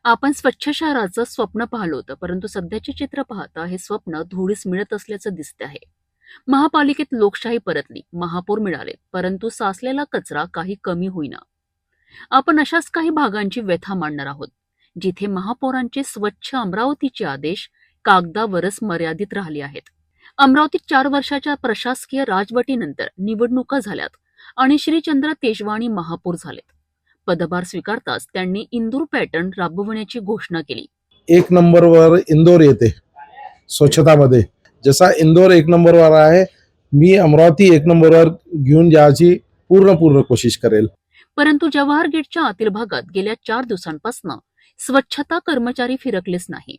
आपण स्वच्छ शहराचं स्वप्न पाहिलं होतं, परंतु सध्याचे चित्र पाहता हे स्वप्न धुळीस मिळत असल्याचं दिसते आहे. महापालिकेत लोकशाही परतली, महापौर मिळाले, परंतु साचलेला कचरा काही कमी होईना. आपण अशाच काही भागांची व्यथा मांडणार आहोत, जिथे महापौरांचे स्वच्छ अमरावतीचे आदेश कागदावरच मर्यादित राहिले आहेत. अमरावतीत 4 वर्षाच्या प्रशासकीय राजवटीनंतर निवडणुका झाल्यात आणि श्रीचंद्र तेजवाणी महापौर झालेत. पदभार स्वीकारताच त्यांनी इंदूर पॅटर्न राबवण्याची घोषणा केली. 1 नंबरवर इंदोर येते स्वच्छतामध्ये. जसा इंदोर 1 नंबरवर आहे, मी अमरावती 1 नंबरवर घेऊन जायची पूर्ण कोशिश करेल. परंतु जवाहर गेटच्या आतील भागात गेल्या 4 दिवसांपासून स्वच्छता कर्मचारी फिरकलेच नाही.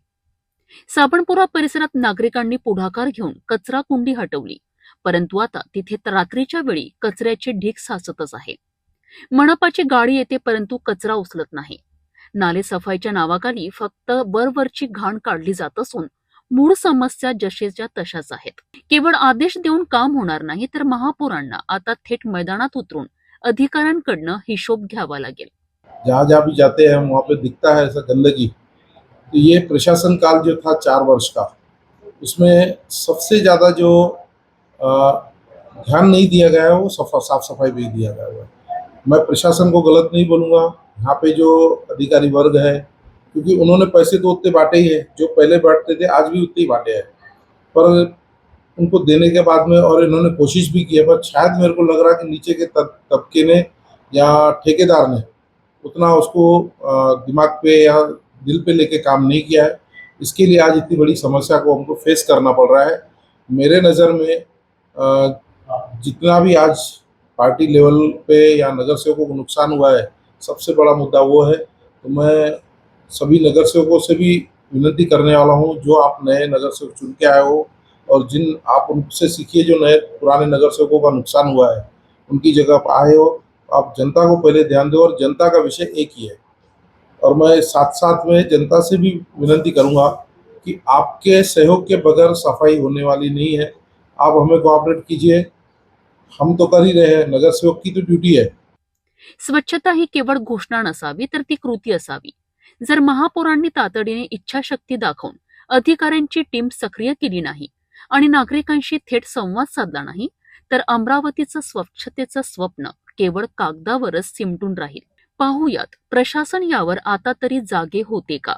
साबणपुरा परिसरात नागरिकांनी पुढाकार घेऊन कचरा कुंडी हटवली, परंतु आता तिथे रात्रीच्या वेळी कचऱ्याचे ढीग साचतच आहे. मनपाची गाडी येते, परंतु कचरा उचलत नाही. नाले सफाईच्या नावाखाली फक्त वरवरची घाण काढली जात असून मूळ समस्या जशाच्या तशाच आहेत. केवळ आदेश देऊन काम होणार नाही, तर महापौरांना आता थेट मैदानात उतरून अधिकाऱ्यांकडनं हिशोब घ्यावा लागेल. जहाँ जहाँ भी जाते हैं वहाँ पे दिखता है ऐसा गंदगी. तो ये प्रशासन काल जो था 4 वर्ष का, उसमें सबसे ज़्यादा जो ध्यान नहीं दिया गया है वो साफ सफाई पे दिया गया है. मैं प्रशासन को गलत नहीं बोलूँगा, यहाँ पे जो अधिकारी वर्ग है, क्योंकि उन्होंने पैसे तो उतने बांटे ही है जो पहले बांटते थे, आज भी उतने ही बांटे हैं, पर उनको देने के बाद में और इन्होंने कोशिश भी की है, पर शायद मेरे को लग रहा है कि नीचे के तबके ने या ठेकेदार ने उतना उसको दिमाग पे या दिल पे लेके काम नहीं किया है. इसके लिए आज इतनी बड़ी समस्या को हमको फेस करना पड़ रहा है. मेरे नज़र में जितना भी आज पार्टी लेवल पे या नगर सेवकों को नुकसान हुआ है, सबसे बड़ा मुद्दा वो है. तो मैं सभी नगर सेवकों से भी विनती करने वाला हूँ, जो आप नए नगर सेवक चुन के आए हो और जिन आप उनसे सीखिए, जो नए पुराने नगर सेवकों का नुकसान हुआ है, उनकी जगह आप आए हो, आप जनता को पहले ध्यान दो. और जनता का विषय एक ही है, और मैं साथ साथ में जनता से भी विनती करूँगा कि आपके सहयोग के बगैर सफाई होने वाली नहीं है. आप हमें कोऑपरेट कीजिए, हम तो कर ही रहे हैं, नगर सेवक की तो ड्यूटी है. स्वच्छता ही केवळ घोषणा नसावी, तर ती कृती असावी. जर महापौरांनी तातडीने इच्छाशक्ती दाखवून अधिकाऱ्यांची टीम सक्रिय केली नाही आणि नागरिकांशी थेट संवाद साधला नाही, तर अमरावतीचं स्वच्छतेचं स्वप्न केवळ कागदावरच सिमटून राहील. पाहुयात प्रशासन यावर आता तरी जागे होते का.